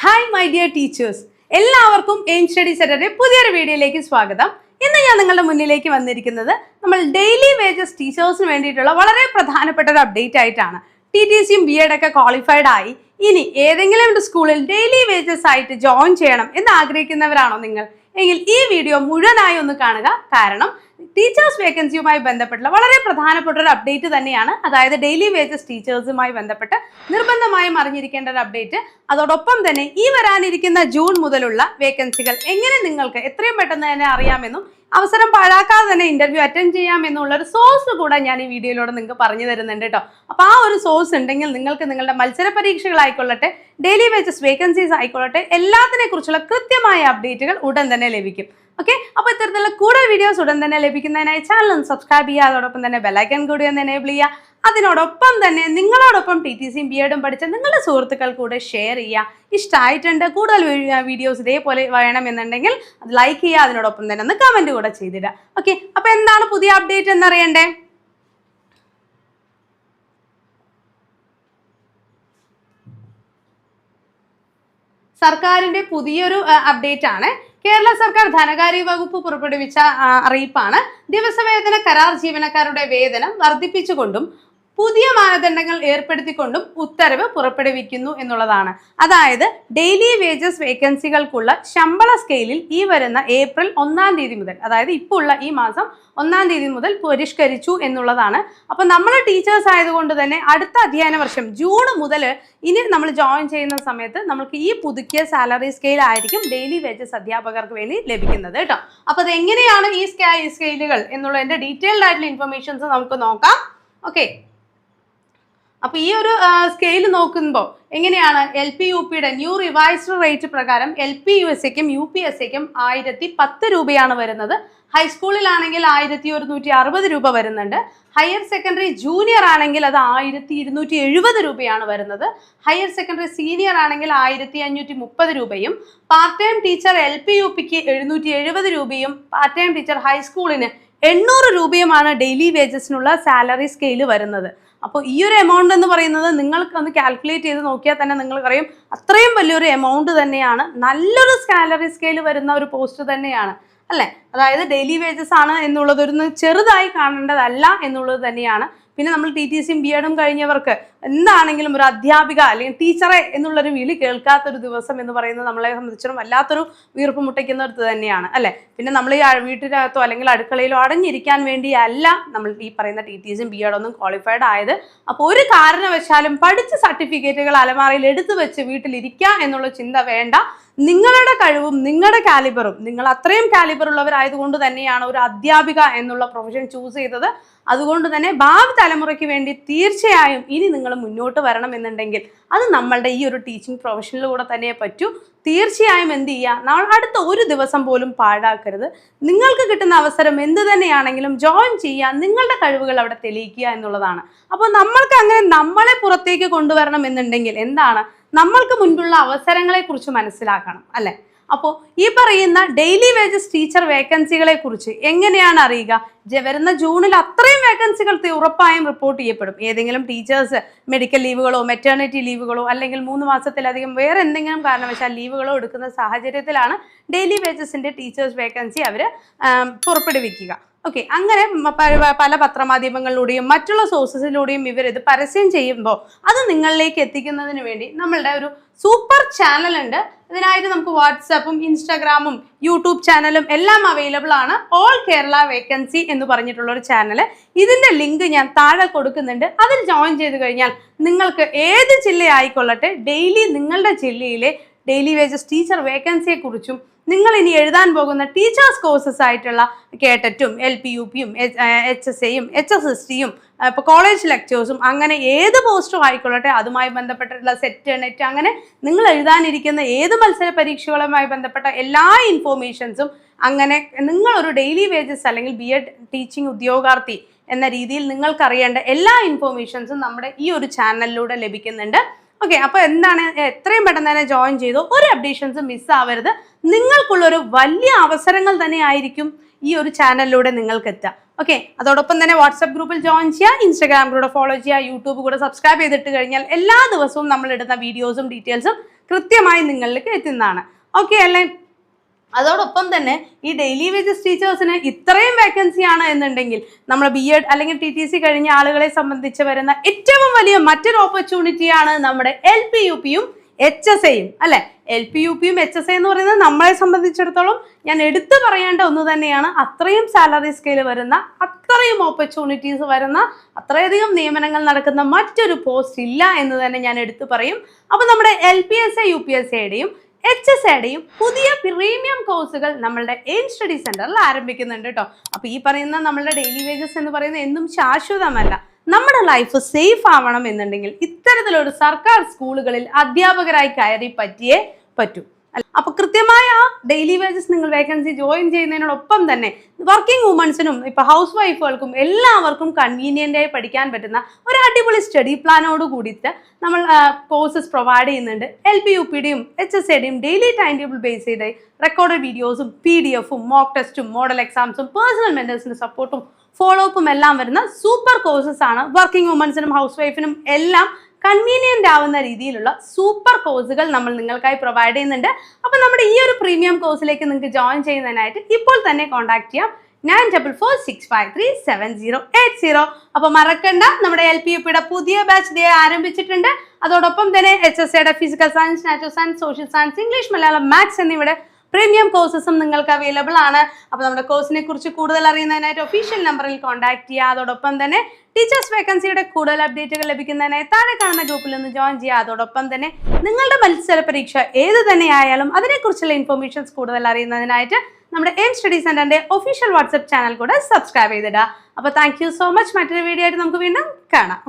Hi my dear teachers, എല്ലാവർക്കും aim study സെന്ററിന്റെ പുതിയൊരു വീഡിയോയിലേക്ക് സ്വാഗതം. ഇന്ന് ഞാൻ നിങ്ങളുടെ മുന്നിലേക്ക് വന്നിരിക്കുന്നത് നമ്മൾ ഡെയിലി വേജസ് ടീച്ചേഴ്സിന് വേണ്ടിയിട്ടുള്ള വളരെ പ്രധാനപ്പെട്ട ഒരു അപ്ഡേറ്റ് ആയിട്ടാണ്. TTCയും BEd ഒക്കെ ക്വാളിഫൈഡ് ആയി ഇനി ഏതെങ്കിലും ഒരു സ്കൂളിൽ ഡെയിലി വേജസ് ആയിട്ട് ജോയിൻ ചെയ്യണം എന്ന് ആഗ്രഹിക്കുന്നവരാണോ നിങ്ങൾ? എങ്കിൽ ഈ വീഡിയോ മുഴുവനായി ഒന്ന് കാണുക. കാരണം ടീച്ചേഴ്സ് വേക്കൻസിയുമായി ബന്ധപ്പെട്ടുള്ള വളരെ പ്രധാനപ്പെട്ട ഒരു അപ്ഡേറ്റ് തന്നെയാണ്. അതായത് ഡെയിലി വേജസ് ടീച്ചേഴ്സുമായി ബന്ധപ്പെട്ട് നിർബന്ധമായും അറിഞ്ഞിരിക്കേണ്ട ഒരു അപ്ഡേറ്റ്. അതോടൊപ്പം തന്നെ ഈ വരാനിരിക്കുന്ന ജൂൺ മുതലുള്ള വേക്കൻസികൾ എങ്ങനെ നിങ്ങൾക്ക് എത്രയും പെട്ടെന്ന് തന്നെ അറിയാമെന്നും അവസരം പാഴാക്കാതെ തന്നെ ഇന്റർവ്യൂ അറ്റൻഡ് ചെയ്യാമെന്നുള്ള ഒരു സോഴ്സ് കൂടെ ഞാൻ ഈ വീഡിയോയിലൂടെ നിങ്ങൾക്ക് പറഞ്ഞു തരുന്നുണ്ട് കേട്ടോ. അപ്പോൾ ആ ഒരു സോഴ്സ് ഉണ്ടെങ്കിൽ നിങ്ങൾക്ക് നിങ്ങളുടെ മത്സര പരീക്ഷകളായിക്കൊള്ളട്ടെ, ഡെയിലി വേജസ് വേക്കൻസീസ് ആയിക്കൊള്ളട്ടെ, എല്ലാത്തിനെ കുറിച്ചുള്ള കൃത്യമായ അപ്ഡേറ്റുകൾ ഉടൻ തന്നെ ലഭിക്കും. ഓക്കെ, അപ്പോൾ ഇത്തരത്തിലുള്ള കൂടുതൽ വീഡിയോസ് ഉടൻ തന്നെ ലഭിക്കുന്നതിനായി ചാനൽ ഒന്ന് സബ്സ്ക്രൈബ് ചെയ്യുക. അതോടൊപ്പം തന്നെ ബെലൈക്കൺ കൂടി ഒന്ന് എനേബിൾ ചെയ്യുക. അതിനോടൊപ്പം തന്നെ നിങ്ങളോടൊപ്പം TTCയും BEdും പഠിച്ച നിങ്ങളുടെ സുഹൃത്തുക്കൾ കൂടെ ഷെയർ ചെയ്യുക. ഇഷ്ടമായിട്ടുണ്ട് കൂടുതൽ വീഡിയോസ് ഇതേപോലെ വേണമെന്നുണ്ടെങ്കിൽ അത് ലൈക്ക് ചെയ്യുക. അതിനോടൊപ്പം തന്നെ ഒന്ന് കമൻറ്റ് കൂടെ ചെയ്തിടുക. ഓക്കെ, അപ്പോൾ എന്താണ് പുതിയ അപ്ഡേറ്റ് എന്നറിയണ്ടേ? സർക്കാരിന്റെ പുതിയൊരു അപ്ഡേറ്റ് ആണ്. കേരള സർക്കാർ ധനകാര്യ വകുപ്പ് പുറപ്പെടുവിച്ച അറിയിപ്പാണ്. ദിവസവേതന കരാർ ജീവനക്കാരുടെ വേതനം വർദ്ധിപ്പിച്ചുകൊണ്ടും പുതിയ മാനദണ്ഡങ്ങൾ ഏർപ്പെടുത്തിക്കൊണ്ടും ഉത്തരവ് പുറപ്പെടുവിക്കുന്നു എന്നുള്ളതാണ്. അതായത് ഡെയിലി വേജസ് വേക്കൻസികൾക്കുള്ള ശമ്പള സ്കെയിലിൽ ഈ വരുന്ന ഏപ്രിൽ 1-ാം തീയതി മുതൽ, അതായത് ഇപ്പോൾ ഉള്ള ഈ മാസം 1-ാം തീയതി മുതൽ പരിഷ്കരിച്ചു എന്നുള്ളതാണ്. അപ്പോൾ നമ്മൾ ടീച്ചേഴ്സ് ആയതുകൊണ്ട് തന്നെ അടുത്ത അധ്യയന വർഷം ജൂൺ മുതൽ ഇനി നമ്മൾ ജോയിൻ ചെയ്യുന്ന സമയത്ത് നമുക്ക് ഈ പുതുക്കിയ സാലറി സ്കെയിൽ ആയിരിക്കും ഡെയിലി വേജസ് അധ്യാപകർക്ക് വേണ്ടി ലഭിക്കുന്നത് കേട്ടോ. അപ്പോൾ അത് എങ്ങനെയാണ് ഈ സ്കെയിലുകൾ എന്നുള്ളതിൻ്റെ ഡീറ്റെയിൽഡ് ആയിട്ടുള്ള ഇൻഫർമേഷൻസ് നമുക്ക് നോക്കാം. ഓക്കെ, അപ്പോൾ ഈ ഒരു സ്കെയിൽ നോക്കുമ്പോൾ എങ്ങനെയാണ് LP-UPയുടെ ന്യൂ റിവൈസ്ഡ് റേറ്റ് പ്രകാരം LP-USAക്കും UPSAക്കും 1010 രൂപയാണ് വരുന്നത്. ഹൈസ്കൂളിലാണെങ്കിൽ 1160 രൂപ വരുന്നുണ്ട്. ഹയർ സെക്കൻഡറി ജൂനിയർ ആണെങ്കിൽ അത് 1270 രൂപയാണ് വരുന്നത്. ഹയർ സെക്കൻഡറി സീനിയർ ആണെങ്കിൽ 1530 രൂപയും. പാർട്ട് ടൈം ടീച്ചർ LP-UPക്ക് 770 രൂപയും പാർട്ട് ടൈം ടീച്ചർ ഹൈസ്കൂളിന് 800 രൂപയുമാണ് ഡെയിലി വേജസിനുള്ള സാലറി സ്കെയിൽ വരുന്നത്. അപ്പോൾ ഈ ഒരു എമൗണ്ട് എന്ന് പറയുന്നത് നിങ്ങൾക്ക് ഒന്ന് കാൽക്കുലേറ്റ് ചെയ്ത് നോക്കിയാൽ തന്നെ നിങ്ങൾക്കറിയും അത്രയും വലിയൊരു എമൗണ്ട് തന്നെയാണ്. നല്ലൊരു സാലറി സ്കെയിൽ വരുന്ന ഒരു പോസ്റ്റ് തന്നെയാണ് അല്ലേ? അതായത് ഡെയിലി വേജസ് ആണ് എന്നുള്ളത് ഒരു ചെറുതായി കാണേണ്ടതല്ല എന്നുള്ളത് തന്നെയാണ്. പിന്നെ നമ്മൾ TTCയും BEdും കഴിഞ്ഞവർക്ക് എന്താണെങ്കിലും ഒരു അധ്യാപിക അല്ലെങ്കിൽ ടീച്ചറെ എന്നുള്ളൊരു വിളി കേൾക്കാത്തൊരു ദിവസം എന്ന് പറയുന്നത് നമ്മളെ സംബന്ധിച്ചിടത്തോളം വല്ലാത്തൊരു വീർപ്പ് മുട്ടയ്ക്കുന്നത് തന്നെയാണ് അല്ലേ? പിന്നെ നമ്മൾ ഈ വീട്ടിനകത്തോ അല്ലെങ്കിൽ അടുക്കളയിലോ അടഞ്ഞിരിക്കാൻ വേണ്ടിയല്ല നമ്മൾ ഈ പറയുന്ന TTCയും BEdൊന്നും ക്വാളിഫൈഡ് ആയത്. അപ്പോൾ ഒരു കാരണവശാലും പഠിച്ച സർട്ടിഫിക്കറ്റുകൾ അലമാറയിൽ എടുത്തു വെച്ച് വീട്ടിലിരിക്കുക എന്നുള്ള ചിന്ത വേണ്ട. നിങ്ങളുടെ കഴിവും നിങ്ങളുടെ കാലിബറും, നിങ്ങൾ അത്രയും കാലിബർ ഉള്ളവരായതുകൊണ്ട് തന്നെയാണ് ഒരു അധ്യാപിക എന്നുള്ള പ്രൊഫഷൻ ചൂസ് ചെയ്തത്. അതുകൊണ്ട് തന്നെ ഭാവി തലമുറയ്ക്ക് വേണ്ടി തീർച്ചയായും ഇനി നിങ്ങൾ മുന്നോട്ട് വരണം എന്നുണ്ടെങ്കിൽ അത് നമ്മളുടെ ഈ ഒരു ടീച്ചിങ് പ്രൊഫഷനിലൂടെ തന്നെ പറ്റൂ. തീർച്ചയായും എന്ത് ചെയ്യുക, നമ്മൾ അടുത്ത ഒരു ദിവസം പോലും പാഴാക്കരുത്. നിങ്ങൾക്ക് കിട്ടുന്ന അവസരം എന്ത് തന്നെയാണെങ്കിലും ജോയിൻ ചെയ്യുക, നിങ്ങളുടെ കഴിവുകൾ അവിടെ തെളിയിക്കുക എന്നുള്ളതാണ്. അപ്പോൾ നമ്മൾക്ക് അങ്ങനെ നമ്മളെ പുറത്തേക്ക് കൊണ്ടുവരണം എന്നുണ്ടെങ്കിൽ എന്താണ്, നമ്മൾക്ക് മുൻപുള്ള അവസരങ്ങളെ കുറിച്ച് മനസ്സിലാക്കണം അല്ലെ? അപ്പോൾ ഈ പറയുന്ന ഡെയിലി വേജസ് ടീച്ചർ വേക്കൻസികളെ കുറിച്ച് എങ്ങനെയാണ് അറിയുക? വരുന്ന ജൂണിൽ അത്രയും വേക്കൻസികൾ ഉറപ്പായും റിപ്പോർട്ട് ചെയ്യപ്പെടും. ഏതെങ്കിലും ടീച്ചേഴ്സ് മെഡിക്കൽ ലീവുകളോ മെറ്റേണിറ്റി ലീവുകളോ അല്ലെങ്കിൽ 3 മാസത്തിലധികം വേറെ എന്തെങ്കിലും കാരണവശാൽ ലീവുകളോ എടുക്കുന്ന സാഹചര്യത്തിലാണ് ഡെയിലി വേജസിന്റെ ടീച്ചേഴ്സ് വേക്കൻസി അവർ പുറപ്പെടുവിക്കുക. ഓക്കെ, അങ്ങനെ പല പത്രമാധ്യമങ്ങളിലൂടെയും മറ്റുള്ള സോഴ്സസിലൂടെയും ഇവരിത് പരസ്യം ചെയ്യുമ്പോൾ അത് നിങ്ങളിലേക്ക് എത്തിക്കുന്നതിന് വേണ്ടി നമ്മളുടെ ഒരു സൂപ്പർ ചാനൽ ഉണ്ട്. ഇതിനായിട്ട് നമുക്ക് വാട്സാപ്പും ഇൻസ്റ്റാഗ്രാമും യൂട്യൂബ് ചാനലും എല്ലാം അവൈലബിൾ ആണ്. ഓൾ കേരള വേക്കൻസി എന്ന് പറഞ്ഞിട്ടുള്ള ഒരു ചാനൽ, ഇതിന്റെ ലിങ്ക് ഞാൻ താഴെ കൊടുക്കുന്നുണ്ട്. അതിൽ ജോയിൻ ചെയ്ത് കഴിഞ്ഞാൽ നിങ്ങൾക്ക് ഏത് ജില്ലയായിക്കൊള്ളട്ടെ ഡെയിലി നിങ്ങളുടെ ജില്ലയിലെ ഡെയിലി വേജസ് ടീച്ചർ വേക്കൻസിയെ കുറിച്ചും നിങ്ങൾ ഇനി എഴുതാൻ പോകുന്ന ടീച്ചേഴ്സ് കോഴ്സസ് ആയിട്ടുള്ള കേട്ടറ്റും LP-UPയും HSAയും HSSTയും ഇപ്പോൾ കോളേജ് ലെക്ചേഴ്സും അങ്ങനെ ഏത് പോസ്റ്റും ആയിക്കൊള്ളട്ടെ അതുമായി ബന്ധപ്പെട്ടിട്ടുള്ള സെറ്റ് നെറ്റ് അങ്ങനെ നിങ്ങൾ എഴുതാനിരിക്കുന്ന ഏത് മത്സര പരീക്ഷകളുമായി ബന്ധപ്പെട്ട എല്ലാ ഇൻഫോർമേഷൻസും അങ്ങനെ നിങ്ങളൊരു ഡെയിലി വേജസ് അല്ലെങ്കിൽ BEd ടീച്ചിങ് ഉദ്യോഗാർത്ഥി എന്ന രീതിയിൽ നിങ്ങൾക്കറിയേണ്ട എല്ലാ ഇൻഫോർമേഷൻസും നമ്മുടെ ഈ ഒരു ചാനലിലൂടെ ലഭിക്കുന്നുണ്ട്. ഓക്കെ, അപ്പോൾ എന്താണ്, എത്രയും പെട്ടെന്ന് തന്നെ ജോയിൻ ചെയ്തു. ഒരു അപ്ഡേഷൻസും മിസ്സാവരുത്. നിങ്ങൾക്കുള്ളൊരു വലിയ അവസരങ്ങൾ തന്നെ ആയിരിക്കും ഈ ഒരു ചാനലിലൂടെ നിങ്ങൾക്ക് എത്തുക. ഓക്കെ, അതോടൊപ്പം തന്നെ വാട്സ്ആപ്പ് ഗ്രൂപ്പിൽ ജോയിൻ ചെയ്യുക, ഇൻസ്റ്റാഗ്രാം കൂടെ ഫോളോ ചെയ്യുക, യൂട്യൂബ് കൂടെ സബ്സ്ക്രൈബ് ചെയ്തിട്ട് കഴിഞ്ഞാൽ എല്ലാ ദിവസവും നമ്മൾ ഇടുന്ന വീഡിയോസും ഡീറ്റെയിൽസും കൃത്യമായി നിങ്ങളിലേക്ക് എത്തുന്നതാണ്. ഓക്കെ അല്ലേ? അതോടൊപ്പം തന്നെ ഈ ഡെയിലി വേജസ് ടീച്ചേഴ്സിന് ഇത്രയും വേക്കൻസി ആണ് എന്നുണ്ടെങ്കിൽ നമ്മൾ BEd അല്ലെങ്കിൽ TTC കഴിഞ്ഞ ആളുകളെ സംബന്ധിച്ച് വരുന്ന ഏറ്റവും വലിയ മറ്റൊരു ഓപ്പർച്യൂണിറ്റിയാണ് നമ്മുടെ LP-UPയും HSAയും അല്ലെ. LP-UPയും HSA എന്ന് പറയുന്നത് നമ്മളെ സംബന്ധിച്ചിടത്തോളം ഞാൻ എടുത്തു പറയേണ്ട ഒന്ന് തന്നെയാണ്. അത്രയും സാലറി സ്കെയിൽ വരുന്ന, അത്രയും ഓപ്പർച്യൂണിറ്റീസ് വരുന്ന, അത്രയധികം നിയമനങ്ങൾ നടക്കുന്ന മറ്റൊരു പോസ്റ്റ് ഇല്ല എന്ന് തന്നെ ഞാൻ എടുത്തു പറയും. അപ്പൊ നമ്മുടെ LPSA UPSAയുടെയും HSAയുടെയും പുതിയ പ്രീമിയം കോഴ്സുകൾ നമ്മളുടെ എയിം സ്റ്റഡി സെന്ററിൽ ആരംഭിക്കുന്നുണ്ട് കേട്ടോ. അപ്പൊ ഈ പറയുന്ന നമ്മളുടെ ഡെയിലി വേജസ് എന്ന് പറയുന്നത് എന്നും ശാശ്വതമല്ല. നമ്മുടെ ലൈഫ് സേഫ് ആവണം എന്നുണ്ടെങ്കിൽ ഇത്തരത്തിലൊരു സർക്കാർ സ്കൂളുകളിൽ അധ്യാപകരായി കയറി പറ്റിയേ പറ്റൂ. അപ്പൊ കൃത്യമായ ഡെയിലി വേജസ് നിങ്ങൾ വേക്കൻസി ജോയിൻ ചെയ്യുന്നതിനോടൊപ്പം തന്നെ വർക്കിംഗ് വുമൻസിനും ഇപ്പൊ ഹൗസ് വൈഫുകൾക്കും എല്ലാവർക്കും കൺവീനിയന്റ് ആയി പഠിക്കാൻ പറ്റുന്ന ഒരു അടിപൊളി സ്റ്റഡി പ്ലാനോട് കൂടിയിട്ട് നമ്മൾ കോഴ്സസ് പ്രൊവൈഡ് ചെയ്യുന്നുണ്ട്. LP-UPയുടെയും HSAയുടെയും ഡെയിലി ടൈം ടേബിൾ ബേസ് ചെയ്ത് റെക്കോർഡഡ് വീഡിയോസും PDF-ഉം മോക്ക് ടെസ്റ്റും മോഡൽ എക്സാംസും പേഴ്സണൽ മെന്റേഴ്സിന്റെ സപ്പോർട്ടും ഫോളോ അപ്പും എല്ലാം വരുന്ന സൂപ്പർ കോഴ്സസ് ആണ്. വർക്കിംഗ് വുമൻസിനും ഹൗസ് വൈഫിനും എല്ലാം കൺവീനിയന്റ് ആവുന്ന രീതിയിലുള്ള സൂപ്പർ കോഴ്സുകൾ നമ്മൾ നിങ്ങൾക്കായി പ്രൊവൈഡ് ചെയ്യുന്നുണ്ട്. അപ്പൊ നമ്മുടെ ഈ ഒരു പ്രീമിയം കോഴ്സിലേക്ക് നിങ്ങൾക്ക് ജോയിൻ ചെയ്യുന്നതിനായിട്ട് ഇപ്പോൾ തന്നെ കോൺടാക്ട് ചെയ്യാം 9446537080. അപ്പൊ മറക്കണ്ട, നമ്മുടെ LP-UPയുടെ പുതിയ ബാച്ച് ആരംഭിച്ചിട്ടുണ്ട്. അതോടൊപ്പം തന്നെ HSAയുടെ physical science, natural science, social science, English, Malayalam, maths എന്നിവയുടെ പ്രീമിയം കോഴ്സസും നിങ്ങൾക്ക് അവൈലബിൾ ആണ്. അപ്പോൾ നമ്മുടെ കോഴ്സിനെ കുറിച്ച് കൂടുതൽ അറിയുന്നതിനായിട്ട് ഒഫീഷ്യൽ നമ്പറിൽ കോൺടാക്ട് ചെയ്യുക. അതോടൊപ്പം തന്നെ ടീച്ചേഴ്സ് വേക്കൻസിയുടെ കൂടുതൽ അപ്ഡേറ്റുകൾ ലഭിക്കുന്നതിനായി താഴെ കാണുന്ന ഗ്രൂപ്പിൽ നിന്ന് ജോയിൻ ചെയ്യുക. അതോടൊപ്പം തന്നെ നിങ്ങളുടെ മത്സര പരീക്ഷ ഏത് തന്നെ ആയാലും അതിനെക്കുറിച്ചുള്ള ഇൻഫർമേഷൻസ് കൂടുതൽ അറിയുന്നതിനായിട്ട് നമ്മുടെ എയിം സ്റ്റഡി സെന്ററിന്റെ ഒഫീഷ്യൽ വാട്സ്ആപ്പ് ചാനൽ കൂടെ സബ്സ്ക്രൈബ് ചെയ്തിടുക. അപ്പോൾ താങ്ക് യു സോ മച്ച്. മറ്റൊരു വീഡിയോ ആയിട്ട് നമുക്ക് വീണ്ടും കാണാം.